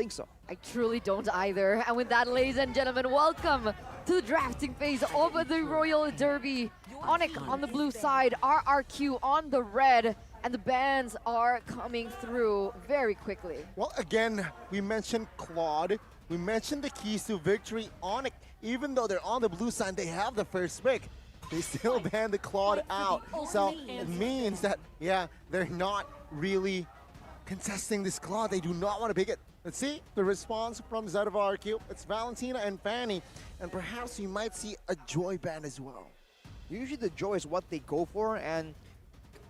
think so. I truly don't either. And with that, ladies and gentlemen, welcome to the drafting phase of the Royal Derby. ONIC on the blue side, RRQ on the red, and the bans are coming through very quickly. Well, again, we mentioned Claude. We mentioned the keys to victory. ONIC, even though they're on the blue side, they have the first pick. They still ban the Claude out. So it means that, yeah, they're not really contesting this Claude. They do not want to pick it. Let's see the response from the side of RRQ. It's Valentina and Fanny. And perhaps you might see a Joy ban as well. Usually the Joy is what they go for, and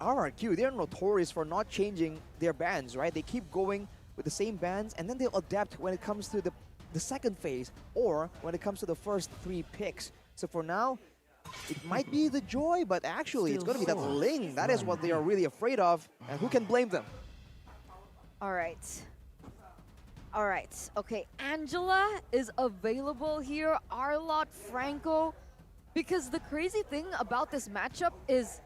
RRQ, they're notorious for not changing their bans, right? They keep going with the same bans, and then they'll adapt when it comes to the second phase or when it comes to the first 3 picks. So for now, it might be the Joy, but actually it's going to be that Ling. That is what they are really afraid of, and who can blame them? All right. All right. Okay, Angela is available here. Arlott, Franco. Because the crazy thing about this matchup is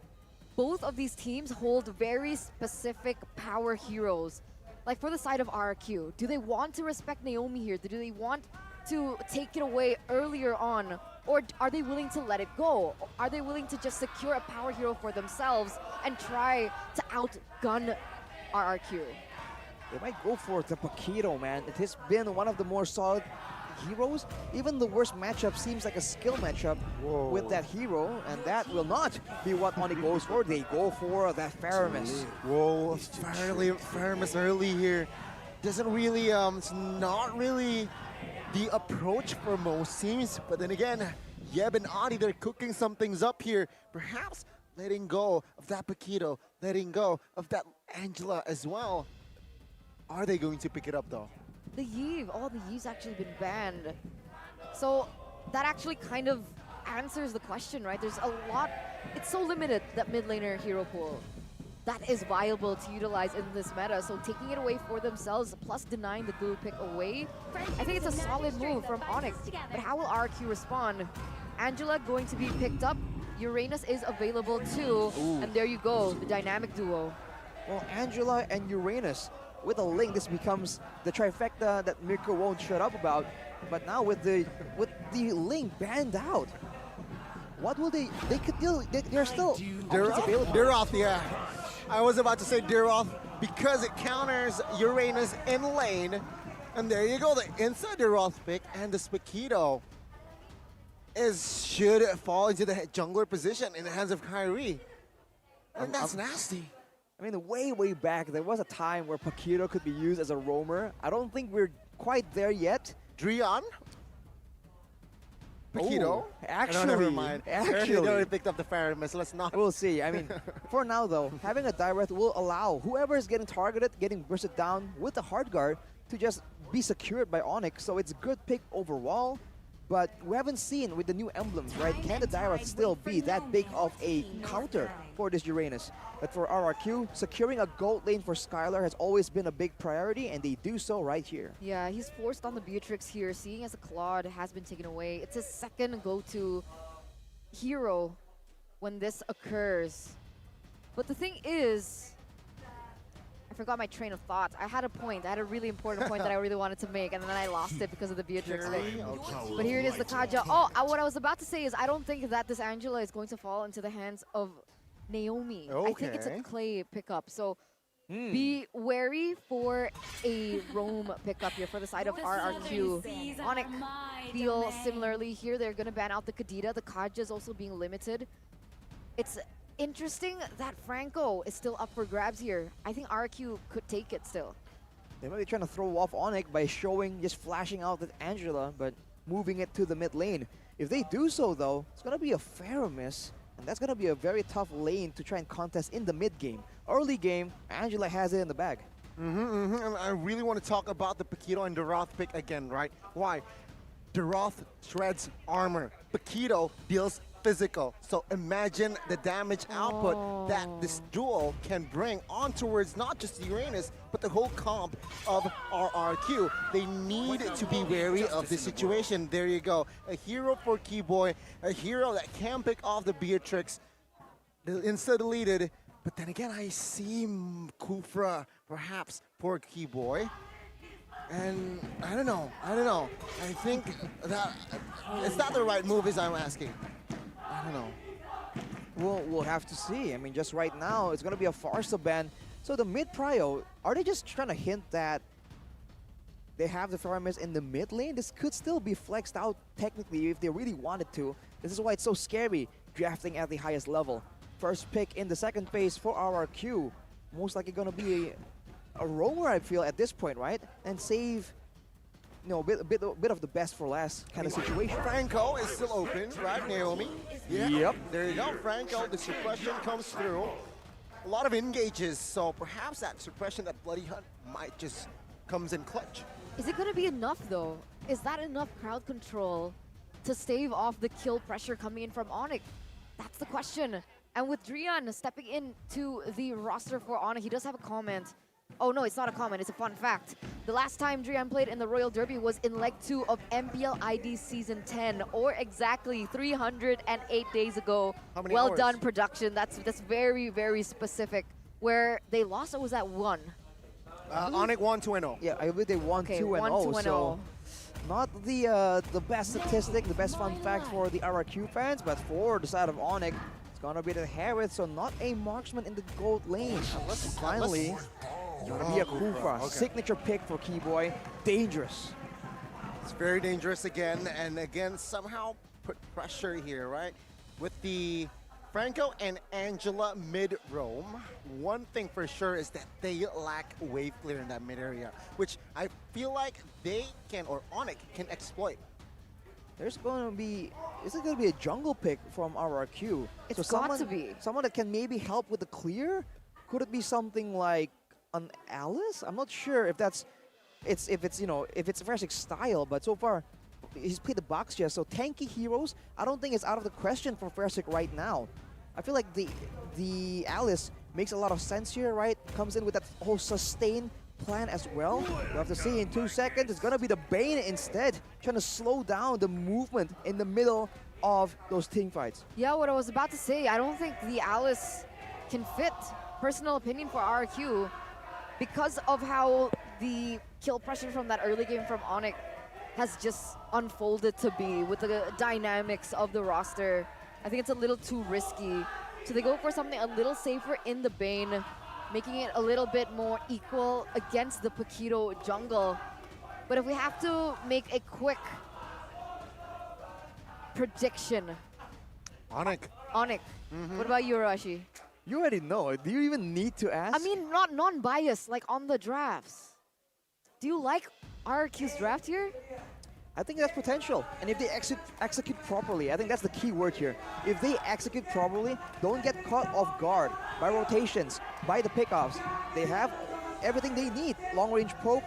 both of these teams hold very specific power heroes. Like for the side of RRQ, do they want to respect Naomi here? Do they want to take it away earlier on? Or are they willing to let it go? Are they willing to just secure a power hero for themselves and try to outgun RRQ? They might go for the Paquito, man. It has been one of the more solid heroes. Even the worst matchup seems like a skill matchup with that hero, and that will not be what ONIC goes for. They go for that Faramis. Whoa, Faramis early here. Doesn't really, it's not really the approach for most teams. But then again, Yeb and Adi, they're cooking some things up here. Perhaps letting go of that Paquito, letting go of that Angela as well. Are they going to pick it up though? The Yves, the Yves actually been banned. So that actually kind of answers the question, right? There's a lot, it's so limited, that mid laner hero pool that is viable to utilize in this meta. So taking it away for themselves, plus denying the dual pick away, I think it's a solid move from ONIC. But how will RRQ respond? Angela going to be picked up. Uranus is available too. Ooh. And there you go, the dynamic duo. Well, Angela and Uranus. With a Ling, this becomes the trifecta that Mirko won't shut up about. But now with the Ling banned out, what will they could do? They're still available. Duroth, yeah. I was about to say Duroth because it counters Uranus in lane. And there you go, the inside Duroth pick, and the Paquito should fall into the jungler position in the hands of Kyrie. And that's nasty. I mean, way back, there was a time where Paquito could be used as a roamer. I don't think we're quite there yet. Drian? Paquito? Oh, actually, never mind. actually. They already picked up the Faramis. Let's not. We'll see. I mean, for now, though, having a direct will allow whoever is getting targeted, getting bursted down with the hard guard to just be secured by ONIC. So it's a good pick overall. But we haven't seen with the new emblems, right? Can the Direct still be that big of a counter for this Uranus? But for RRQ, securing a gold lane for Skylar has always been a big priority, and they do so right here. Yeah, he's forced on the Beatrix here, seeing as a Claude has been taken away. It's his second go-to hero when this occurs. But the thing is, I forgot my train of thought. I had a point. I had a really important point that I really wanted to make, and then I lost it because of the Beatrix thing. But here it is, the Kaja. Oh, what I was about to say is I don't think that this Angela is going to fall into the hands of Naomi. Okay. I think it's a Clay pickup. So be wary for a roam pickup here for the side of RRQ. ONIC feel similarly here. They're going to ban out the Kadita. The Kaja is also being limited. It's interesting that Franco is still up for grabs here. I think RRQ could take it still. They might be trying to throw off ONIC by showing, just flashing out at Angela, but moving it to the mid lane. If they do so, though, it's going to be a Faramis, and that's going to be a very tough lane to try and contest in the mid game. Early game, Angela has it in the bag. And I really want to talk about the Paquito and Duroth pick again, right? Why? Duroth shreds armor. Paquito deals physical. So imagine the damage output that this duo can bring on towards not just Uranus, but the whole comp of RRQ. They need to be wary of this situation. There you go. A hero for Keyboy, a hero that can pick off the Beatrix. The insta deleted. But then again, I see Kufra perhaps for Keyboy. And I don't know. I think that it's not the right move as I'm asking. I don't know. We'll have to see. I mean, just right now, it's going to be a Farsa ban. So the mid prio, are they just trying to hint that they have the Faramis in the mid lane? This could still be flexed out technically if they really wanted to. This is why it's so scary drafting at the highest level. First pick in the second phase for RRQ. Most likely going to be a roamer, I feel, at this point, right? And save, you know, a bit of the best for last kind of situation. Franco is still open, right, Naomi? Yeah. Yep. There you go, Franco. The suppression comes through. A lot of engages, so perhaps that suppression, that Bloody Hunt, might just comes in clutch. Is it going to be enough, though? Is that enough crowd control to stave off the kill pressure coming in from ONIC? That's the question. And with Drian stepping into the roster for ONIC, he does have a comment. Oh no, it's not a comment, it's a fun fact. The last time Drian played in the Royal Derby was in Leg 2 of MPL ID Season 10, or exactly 308 days ago. How many well hours? done, production. That's very, very specific. Where they lost, or was that 1? ONIC 1-2-0. Yeah, I believe they won Okay, 2-0, so 1-2-0. not the best statistic, the best fun fact for the RRQ fans, but for the side of ONIC, it's gonna be the Harith, so not a marksman in the gold lane. Unless finally, it's gonna be a Kufa. Okay. Signature pick for Keyboy. Dangerous. It's very dangerous again, and again, somehow put pressure here, right? With the Franco and Angela mid-roam, one thing for sure is that they lack wave clear in that mid area, which I feel like they can, or ONIC can exploit. There's going to be, is it going to be a jungle pick from RRQ? It's got to be. Someone that can maybe help with the clear? Could it be something like an Alice? I'm not sure if that's, if it's Freshik style, but so far, he's played the box chess, so tanky heroes, I don't think it's out of the question for Freshik right now. I feel like the Alice makes a lot of sense here, right? Comes in with that whole sustain plan as well. We'll have to see in 2 seconds. It's gonna be the Bane instead, trying to slow down the movement in the middle of those team fights. Yeah, what I was about to say, I don't think the Alice can fit. Personal opinion for RRQ, because of how the kill pressure from that early game from ONIC has just unfolded to be with the dynamics of the roster. I think it's a little too risky. So they go for something a little safer in the Bane, making it a little bit more equal against the Paquito jungle. But if we have to make a quick prediction, ONIC. ONIC, what about you, Rashi? You already know. Do you even need to ask? I mean, not non-biased, like on the drafts. Do you like RRQ's draft here? I think that's potential. And if they execute properly, I think that's the key word here. If they execute properly, don't get caught off guard by rotations, by the pickoffs. They have everything they need. Long-range poke,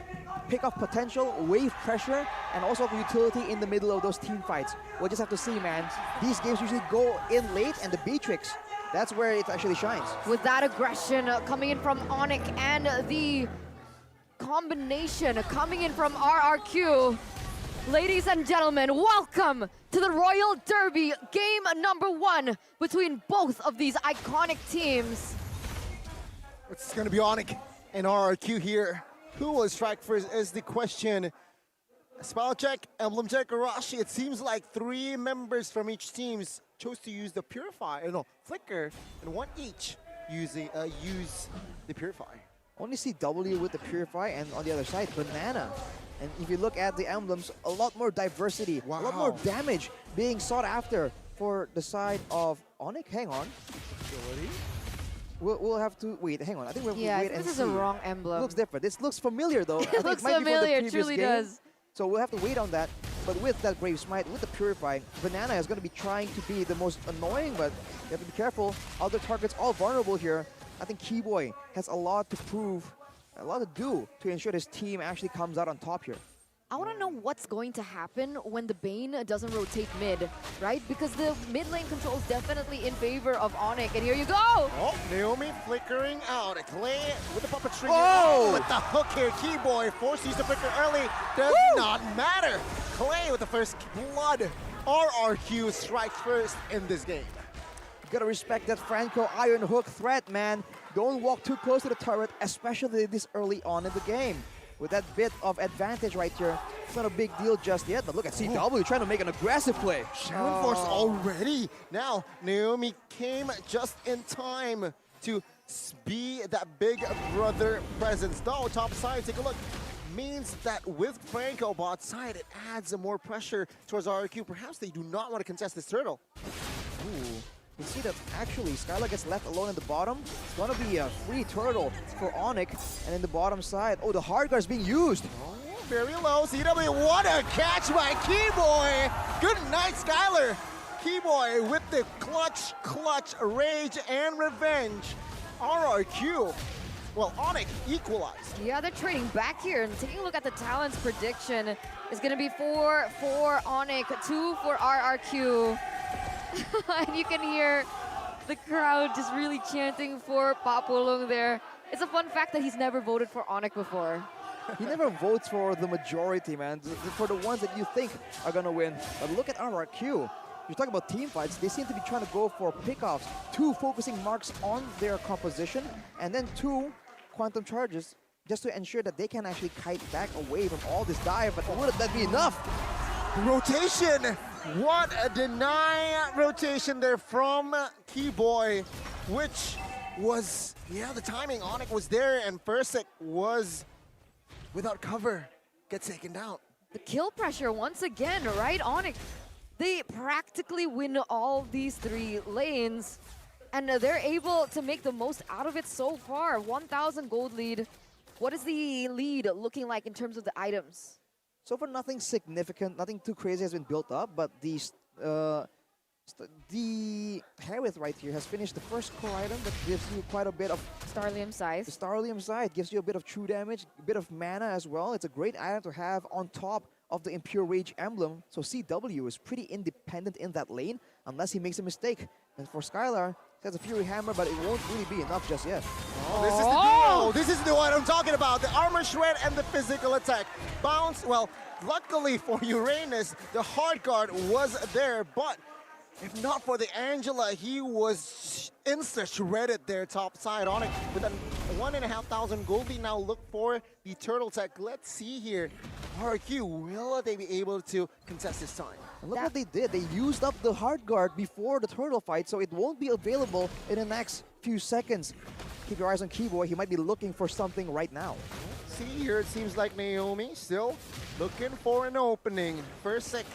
pick-off potential, wave pressure, and also utility in the middle of those team fights. We'll just have to see, man. These games usually go in late, and the Beatrix, that's where it actually shines. With that aggression coming in from ONIC and the combination coming in from RRQ. Ladies and gentlemen, welcome to the Royal Derby, game number 1 between both of these iconic teams. It's going to be ONIC and RRQ here. Who will strike first is the question. Spell check, emblem check, Arashi. It seems like 3 members from each team chose to use the Flicker, and 1 each use the Purify. Only see W with the Purify, and on the other side, Banana. And if you look at the emblems, a lot more diversity, a lot more damage being sought after for the side of ONIC. Hang on. We'll have to wait. Hang on. I think we'll have to wait and see. This is a wrong emblem. Looks different. This looks familiar though. It looks familiar. It truly does. So we'll have to wait on that. But with that Brave Smite, with the Purify, Banana is going to be trying to be the most annoying, but you have to be careful. Other targets all vulnerable here. I think Keyboy has a lot to prove, a lot to do to ensure his team actually comes out on top here. I want to know what's going to happen when the Bane doesn't rotate mid, right? Because the mid lane control is definitely in favor of ONIC, and here you go! Oh, Naomi flickering out. Clay with the puppetry. Oh! With the hook here. Keyboy forced to use the flicker early. Does not matter. Clay with the first blood. RRQ strikes first in this game. Gotta respect that Franco Iron Hook threat, man. Don't walk too close to the turret, especially this early on in the game. with that bit of advantage right here. It's not a big deal just yet, but look at CW trying to make an aggressive play. Sharon Force already. Now, Naomi came just in time to be that big brother presence. Though, top side, take a look. Means that with Franco bot side, it adds more pressure towards RRQ. Perhaps they do not want to contest this turtle. Ooh. You see that actually Skylar gets left alone in the bottom. It's gonna be a free turtle for ONIC. And in the bottom side, oh, the hard guard is being used. Oh, very low. CW, what a catch by Keyboy. Good night, Skylar. Keyboy with the clutch, rage, and revenge. RRQ. Well, ONIC equalized. Yeah, they're trading back here. And taking a look at the talents prediction, is going to be 4 for ONIC, 2 for RRQ. And you can hear the crowd just really chanting for Papulong there. It's a fun fact that he's never voted for ONIC before. He never votes for the majority, man. For the ones that you think are gonna win. But look at RRQ. You're talking about team fights. They seem to be trying to go for pickoffs. 2 focusing marks on their composition, and then 2 quantum charges just to ensure that they can actually kite back away from all this dive. But would that be enough? Rotation. What a deny rotation there from Keyboy, which was, yeah, the timing. ONIC was there, and Persik was without cover. Gets taken down. The kill pressure once again, right? ONIC, they practically win all these 3 lanes, and they're able to make the most out of it so far. 1,000 gold lead. What is the lead looking like in terms of the items? So far, nothing significant, nothing too crazy has been built up, but the Harith right here has finished the first core item that gives you quite a bit of Starlium the size. Starlium side, gives you a bit of true damage, a bit of mana as well. It's a great item to have on top of the Impure Rage emblem. So CW is pretty independent in that lane, unless he makes a mistake. And for Skylar, he has a Fury Hammer, but it won't really be enough just yet. Oh, this is the duo. This is the one I'm talking about. The armor shred and the physical attack. Bounce, well, luckily for Uranus, the hard guard was there, but if not for the Angela, he was insta-shredded there top side on it with a 1,500 gold lead. Now look for the turtle tech. Let's see here. RRQ, will they be able to contest this time? And look what they did. They used up the hard guard before the turtle fight, so it won't be available in the next few seconds. Keep your eyes on Keyboy. He might be looking for something right now. See here, it seems like Naomi still looking for an opening. Persik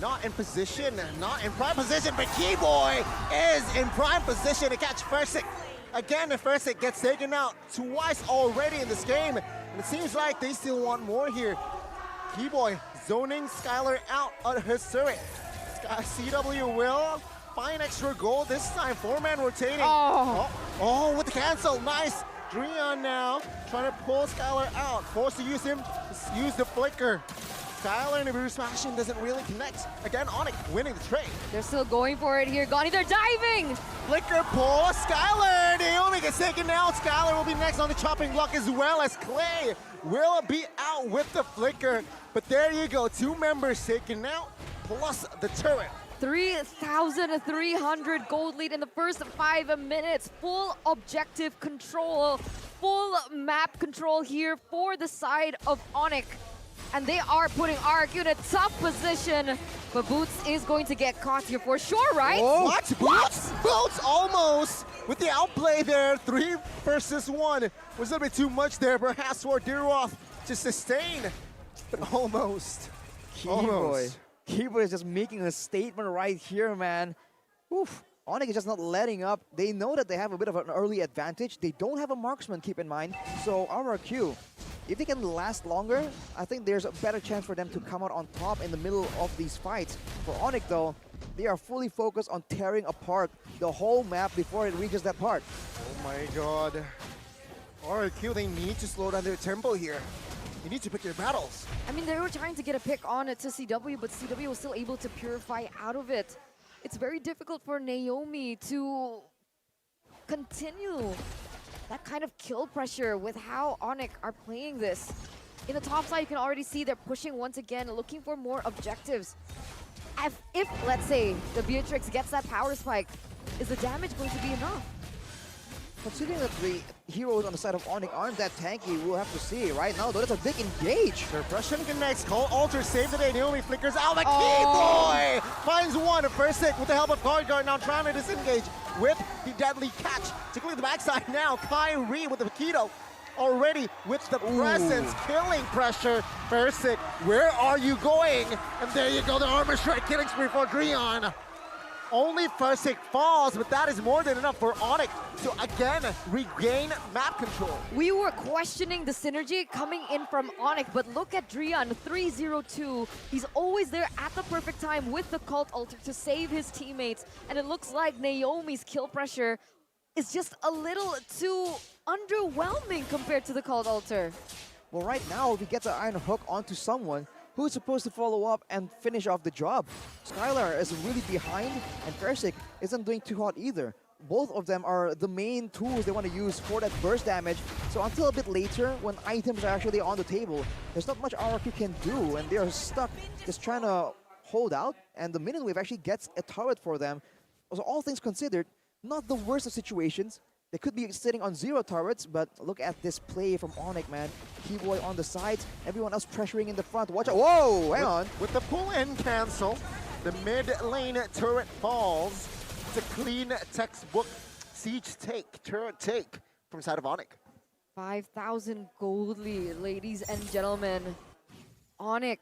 not in position, not in prime position, but Keyboy is in prime position to catch Persik. Again, if Persik gets taken out twice already in this game, and it seems like they still want more here. Keyboy zoning Skylar out of his turret. CW will find extra gold this time. 4-man rotating. Oh, with the cancel. Nice. Dreon now trying to pull Skylar out. Forced to use the flicker. Skylar in a Bruce fashion doesn't really connect. Again, ONIC winning the trade. They're still going for it here. Gani, they're diving! Flicker pull. Skylar. Naomi gets taken out. Skylar will be next on the chopping block as well as Clay will be out with the flicker. But there you go. 2 members taken out plus the turret. 3,300 gold lead in the first 5 minutes. Full objective control, full map control here for the side of ONIC. And they are putting RRQ in a tough position. But Boots is going to get caught here for sure, right? Oh, what? Boots? Boots almost with the outplay there. 3 versus 1. Was a little bit too much there, perhaps for Diroth to sustain. But almost. Keyboy. Keyboy is just making a statement right here, man. Oof. ONIC is just not letting up. They know that they have a bit of an early advantage. They don't have a marksman, keep in mind. So RRQ, if they can last longer, I think there's a better chance for them to come out on top in the middle of these fights. For ONIC though, they are fully focused on tearing apart the whole map before it reaches that part. Oh my god. RRQ, they need to slow down their tempo here. You need to pick your battles. I mean, they were trying to get a pick on it to CW, but CW was still able to purify out of it. It's very difficult for Naomi to continue that kind of kill pressure with how ONIC are playing this. In the top side, you can already see they're pushing once again, looking for more objectives. If let's say, the Beatrix gets that power spike, is the damage going to be enough? considering that the heroes on the side of ONIC aren't that tanky, we'll have to see. Right now, though, that's a big engage. Suppression connects. Call Alter save the day. Naomi flickers out. The Oh. Key Boy finds one. First hit with the help of Guard now trying to disengage with the deadly catch. Tickling the backside now. Kyrie with the Paquito. Already with the presence, killing pressure. First hit, where are you going? And there you go, the armor strike killing spree for Dreon. Only first hit falls, but that is more than enough for ONIC to again regain map control. We were questioning the synergy coming in from ONIC, but look at Dreon, 3-0-2. He's always there at the perfect time with the Cult Altar to save his teammates. And it looks like Naomi's kill pressure is just a little too underwhelming compared to the Cult Altar. Well, right now, if he gets an iron hook onto someone, who's supposed to follow up and finish off the job? Skylar is really behind, and Persik isn't doing too hot either. Both of them are the main tools they want to use for that burst damage. So until a bit later, when items are actually on the table, there's not much RRQ can do, and they are stuck just trying to hold out, and the Minion Wave actually gets a turret for them. So all things considered, not the worst of situations. They could be sitting on 0 turrets, but look at this play from ONIC, man. Keyboy on the sides, everyone else pressuring in the front. Watch out. Whoa, hang on. With the pull-in cancel, the mid lane turret falls. It's a clean textbook siege take, turret take from side of ONIC. 5,000 gold lead, ladies and gentlemen. ONIC,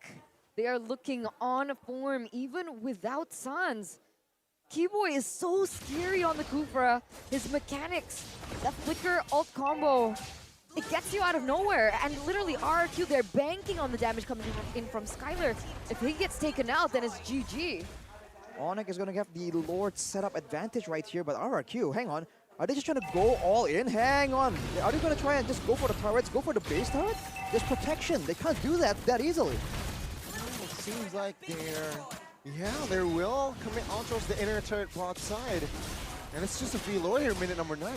they are looking on form even without Sans. Keyboy is so scary on the Kufra. His mechanics, that flicker ult combo, it gets you out of nowhere. And literally RRQ, they're banking on the damage coming in from Skylar. If he gets taken out, then it's GG. ONIC is going to get the Lord setup advantage right here, but RRQ, hang on. Are they just trying to go all in? Hang on. Are they going to try and just go for the turrets, go for the base turret? There's protection. They can't do that easily. It seems like they're will coming on towards the inner turret plot side. And it's just a free lure here, minute number 9.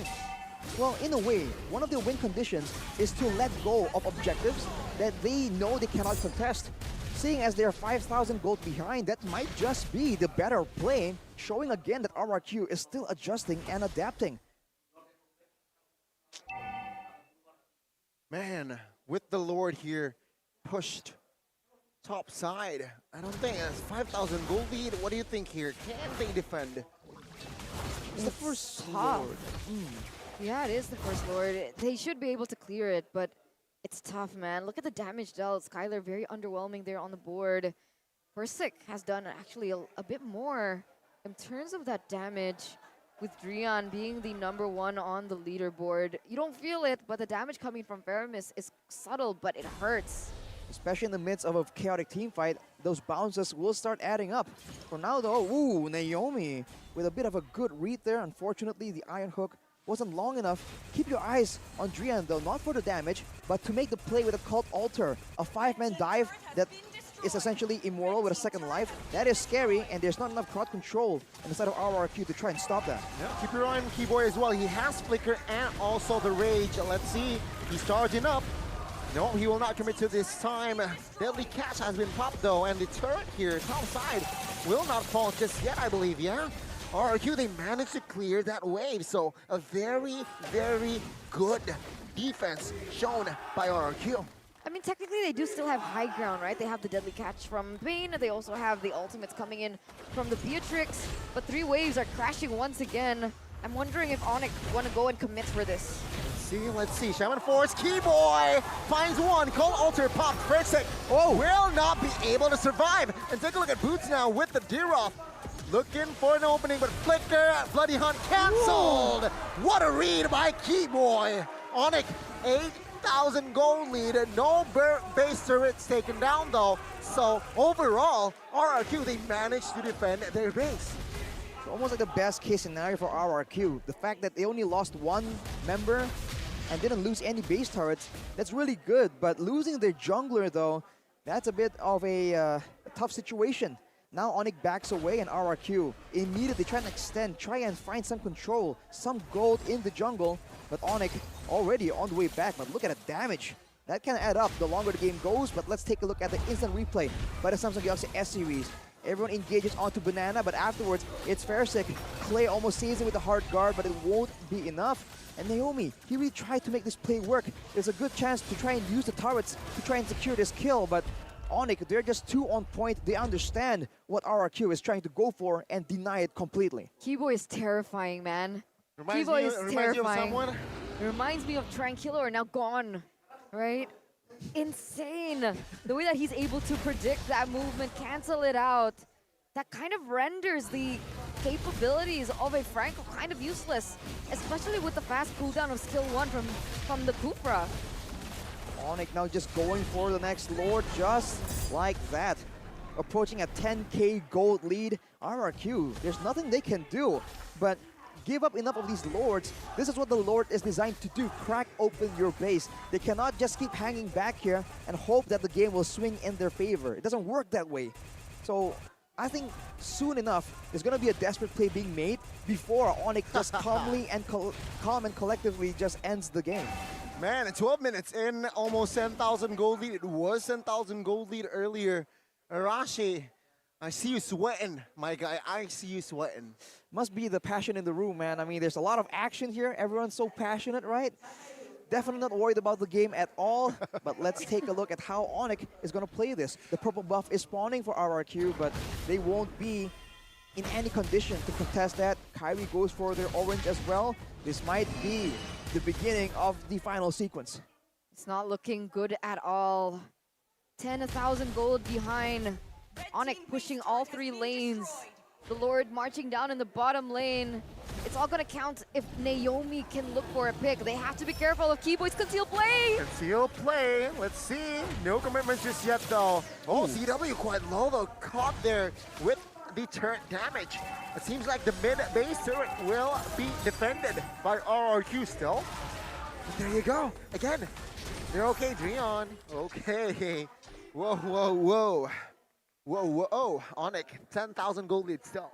Well, in a way, one of their win conditions is to let go of objectives that they know they cannot contest. Seeing as they're 5,000 gold behind, that might just be the better play, showing again that RRQ is still adjusting and adapting. Man, with the Lord here pushed top side, I don't think it's 5,000 gold lead. What do you think here? Can they defend? It's the first tough. Lord. Yeah, it is the first Lord. They should be able to clear it, but it's tough, man. Look at the damage dealt. Skylar very underwhelming there on the board. Persik has done actually a bit more in terms of that damage, with Dreon being the #1 on the leaderboard. You don't feel it, but the damage coming from Faramis is subtle, but it hurts. Especially in the midst of a chaotic team fight, those bounces will start adding up. For now though, ooh, Naomi with a bit of a good read there. Unfortunately, the iron hook wasn't long enough. Keep your eyes on Dreon though, not for the damage, but to make the play with a Cult Altar. A 5-man dive that is essentially immoral with a second life. That is scary, and there's not enough crowd control on the side of RRQ to try and stop that. Yeah, keep your eye on Keyboy as well. He has Flicker and also the Rage. Let's see, he's charging up. No, he will not commit to this time. Deadly Catch has been popped though, and the turret here, top side, will not fall just yet, I believe, yeah? RRQ, they managed to clear that wave, so a very, very good defense shown by RRQ. I mean, technically they do still have high ground, right? They have the Deadly Catch from Bane, they also have the ultimates coming in from the Beatrix, but 3 waves are crashing once again. I'm wondering if ONIC want to go and commit for this. Let's see. Shaman Force, Keyboy finds one. Call Alter popped. Persik will not be able to survive. And take a look at Boots now with the Deroth. Looking for an opening, but Flicker, Bloody Hunt canceled. What a read by Keyboy. ONIC, 8,000 gold lead. No base turrets taken down though. So overall, RRQ, they managed to defend their base. It's almost like the best case scenario for RRQ. The fact that they only lost 1 member and didn't lose any base turrets, that's really good. But losing their jungler though, that's a bit of a tough situation. Now ONIC backs away and RRQ immediately trying to extend, try and find some control, some gold in the jungle. But ONIC already on the way back, but look at the damage. That can add up the longer the game goes, but let's take a look at the instant replay by the Samsung Galaxy S series. Everyone engages onto Banana, but afterwards, it's Fairsick. Clay almost saves him with the hard guard, but it won't be enough. And Naomi, he really tried to make this play work. There's a good chance to try and use the turrets to try and secure this kill, but ONIC, they're just too on point. They understand what RRQ is trying to go for and deny it completely. Kibo is terrifying, man. Reminds Kibo me, is reminds you of terrifying. someone? It reminds me of Tranquilor, now gone, right? Insane. The way that he's able to predict that movement, cancel it out, that kind of renders the capabilities of a Franco kind of useless, especially with the fast cooldown of skill 1 from the Kufra. ONIC now just going for the next Lord, just like that. Approaching a 10k gold lead. RRQ, there's nothing they can do, but give up enough of these Lords. This is what the Lord is designed to do, crack open your base. They cannot just keep hanging back here and hope that the game will swing in their favor. It doesn't work that way. So I think soon enough, there's going to be a desperate play being made before ONIC just calmly and calm and collectively just ends the game. Man, 12 minutes in, almost 10,000 gold lead. It was 10,000 gold lead earlier. Arashi, I see you sweating, my guy. I see you sweating. Must be the passion in the room, man. I mean, there's a lot of action here. Everyone's so passionate, right? Definitely not worried about the game at all. But let's take a look at how ONIC is going to play this. The purple buff is spawning for RRQ, but they won't be in any condition to contest that. Kyrie goes for their orange as well. This might be the beginning of the final sequence. It's not looking good at all. 10,000 gold behind. ONIC pushing all 3 lanes. The Lord marching down in the bottom lane. It's all gonna count if Naomi can look for a pick. They have to be careful of Keyboy's conceal play. Conceal play. Let's see. No commitments just yet, though. Oh, CW quite low, though. Caught there with the turret damage. It seems like the mid-base turret will be defended by RRQ still. But there you go. Again, they're okay, Dreon. Okay. Whoa, whoa, whoa. Whoa, whoa. ONIC, 10,000 gold lead still.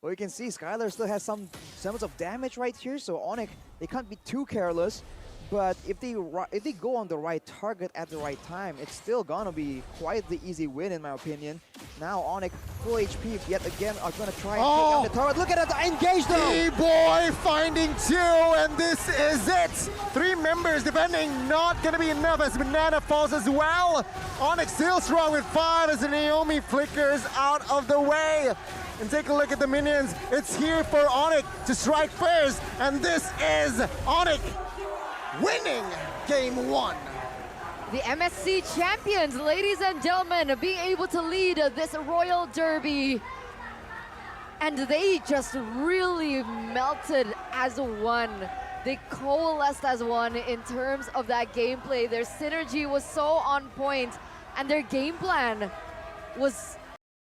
Well, you can see Skylar still has some semblance of damage right here, so ONIC, they can't be too careless. But if they go on the right target at the right time, it's still gonna be quite the easy win in my opinion. Now ONIC, full HP yet again, are gonna try and take out the turret. Look at it, engage though! D-Boy finding 2, and this is it! 3 members defending, not gonna be enough as Banana falls as well. ONIC still strong with 5 as Naomi flickers out of the way. And take a look at the minions. It's here for ONIC to strike first, and this is ONIC winning game 1. The MSC champions, ladies and gentlemen, being able to lead this Royal Derby. And they just really melted as one. They coalesced as one in terms of that gameplay. Their synergy was so on point, and their game plan was